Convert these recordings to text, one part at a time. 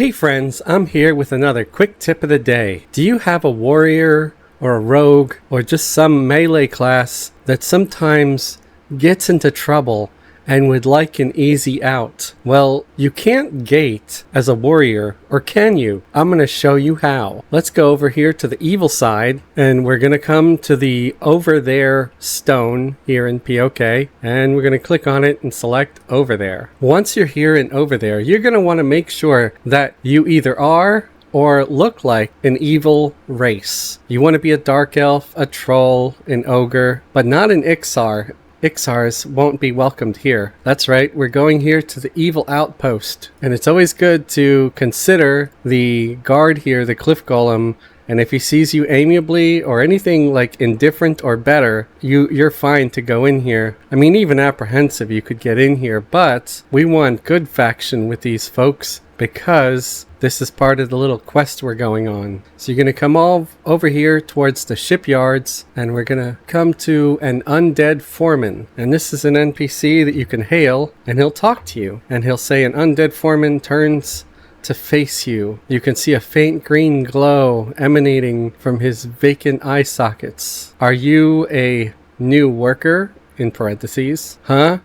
Hey friends, I'm here with another quick tip of the day. Do you have a warrior or a rogue or just some melee class that sometimes gets into trouble and would like an easy out? Well, you can't gate as a warrior, or can you? I'm going to show you how. Let's go over here to the evil side, and we're going to come to the over there stone here in POK, and we're going to click on it and select over there. Once you're here in over there, you're going to want to make sure that you either are or look like an evil race. You want to be a dark elf, a troll, an ogre, but not an Ixar. Ixars won't be welcomed here. That's right, we're going here to the evil outpost. And it's always good to consider the guard here, the cliff golem, and if he sees you amiably or anything like indifferent or better, you're fine to go in here. I mean, even apprehensive you could get in here, but we want good faction with these folks because this is part of the little quest we're going on. So you're going to come all over here towards the shipyards, and we're going to come to an undead foreman. And this is an NPC that you can hail, and he'll talk to you. And he'll say an undead foreman turns to face you. You can see a faint green glow emanating from his vacant eye sockets. Are you a new worker? In parentheses,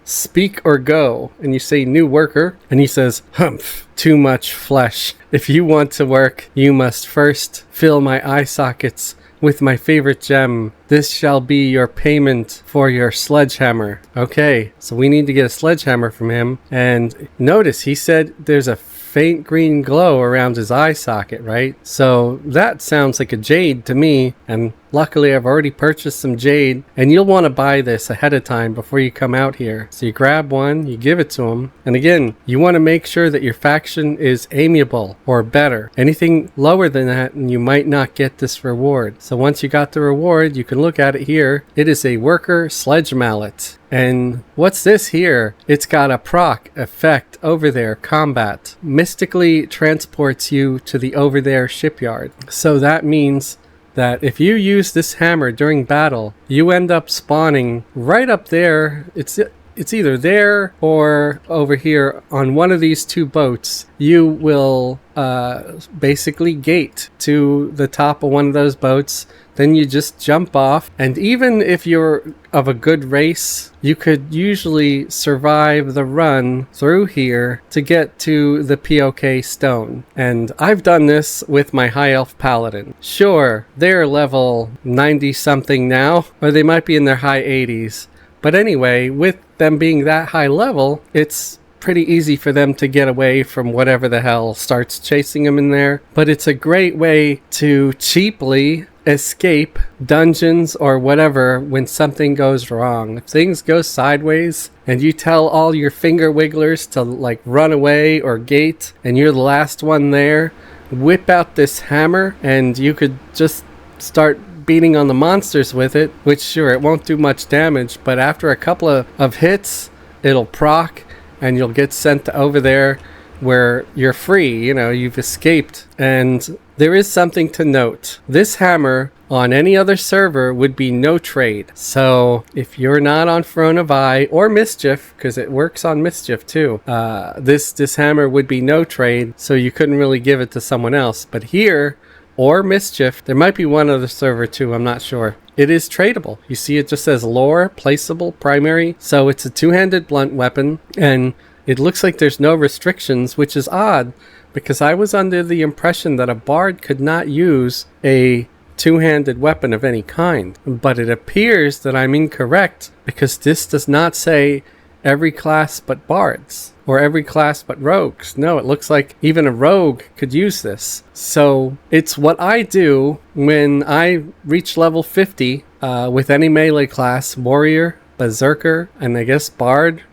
speak or go. And you say new worker, and he says, humph, too much flesh. If you want to work, you must first fill my eye sockets with my favorite gem. This shall be your payment for your sledgehammer. Okay, so we need to get a sledgehammer from him. And notice he said there's a faint green glow around his eye socket, right? So that sounds like a jade to me, and luckily I've already purchased some jade, and you'll want to buy this ahead of time before you come out here. So you grab one, you give it to him, and again, you want to make sure that your faction is amiable or better. Anything lower than that and you might not get this reward. So once you got the reward, you can look at it here. It is a Worker Sledgemallet. And what's this here? It's got a proc effect over there, combat. Mystically transports you to the over there shipyard. So that means that if you use this hammer during battle, you end up spawning right up there. It's either there or over here on one of these two boats. You will basically gate to the top of one of those boats. Then you just jump off, and even if you're of a good race, you could usually survive the run through here to get to the POK stone. And I've done this with my high elf paladin. Sure, they're level 90 something now, or they might be in their high 80s. But anyway, with them being that high level, it's pretty easy for them to get away from whatever the hell starts chasing them in there. But it's a great way to cheaply escape dungeons or whatever when something goes wrong. If things go sideways and you tell all your finger wigglers to like run away or gate and you're the last one there, whip out this hammer and you could just start beating on the monsters with it, which sure, it won't do much damage, but after a couple of hits, it'll proc and you'll get sent over there where you're free, you've escaped. And there is something to note. This hammer on any other server would be no trade. So if you're not on Throne of Eye or Mischief, because it works on Mischief too, this hammer would be no trade, so you couldn't really give it to someone else. But here, or Mischief, there might be one other server too, I'm not sure. It is tradable. You see it just says lore, placeable, primary. So it's a two-handed blunt weapon, and it looks like there's no restrictions, which is odd because I was under the impression that a bard could not use a two-handed weapon of any kind. But it appears that I'm incorrect because this does not say every class but bards or every class but rogues. No, it looks like even a rogue could use this. So it's what I do when I reach level 50 with any melee class, warrior, berserker, and I guess bard,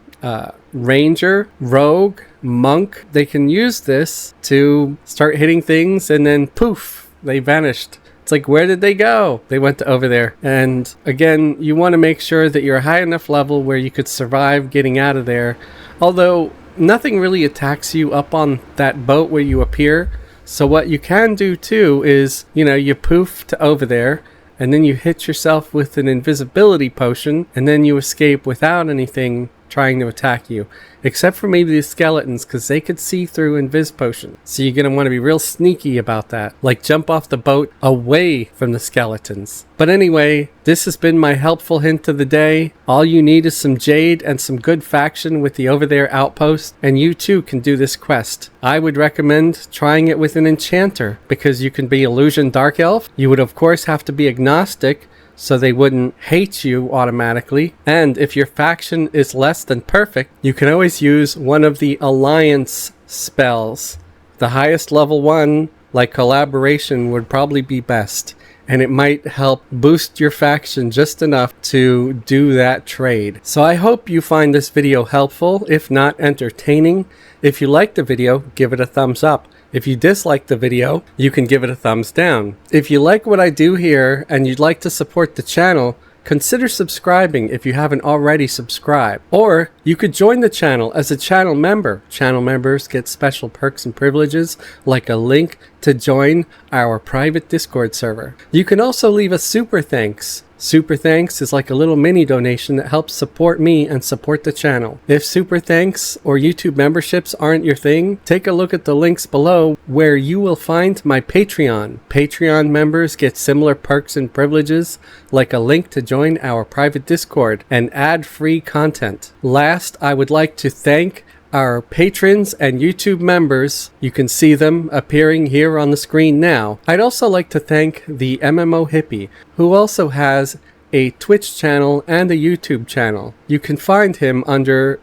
ranger, rogue, monk. They can use this to start hitting things and then poof, they vanished. It's like, where did they go? They went to over there. And again, you want to make sure that you're a high enough level where you could survive getting out of there. Although nothing really attacks you up on that boat where you appear. So what you can do too is, you poof to over there and then you hit yourself with an invisibility potion and then you escape without anything trying to attack you. Except for maybe the skeletons, because they could see through invis potion. So you're going to want to be real sneaky about that. Like jump off the boat away from the skeletons. But anyway, this has been my helpful hint of the day. All you need is some jade and some good faction with the over there outpost, and you too can do this quest. I would recommend trying it with an enchanter, because you can be illusion dark elf. You would of course have to be agnostic, so they wouldn't hate you automatically. And if your faction is less than perfect, you can always use one of the alliance spells. The highest level one, like collaboration, would probably be best. And it might help boost your faction just enough to do that trade. So I hope you find this video helpful, if not entertaining. If you liked the video, give it a thumbs up. If you dislike the video, you can give it a thumbs down. If you like what I do here and you'd like to support the channel, consider subscribing if you haven't already subscribed. Or you could join the channel as a channel member. Channel members get special perks and privileges, like a link to join our private Discord server. You can also leave a super thanks. Super thanks is like a little mini donation that helps support me and support the channel. If super thanks or YouTube memberships aren't your thing, take a look at the links below where you will find my Patreon. Patreon members get similar perks and privileges, like a link to join our private Discord and ad-free content. Last, I would like to thank our patrons and YouTube members. You can see them appearing here on the screen now. I'd also like to thank the MMO Hippie, who also has a Twitch channel and a YouTube channel. You can find him under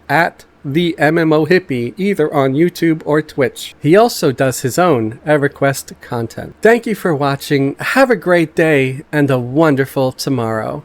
@the MMO Hippie either on YouTube or Twitch. He also does his own Everquest content. Thank you for watching. Have a great day and a wonderful tomorrow.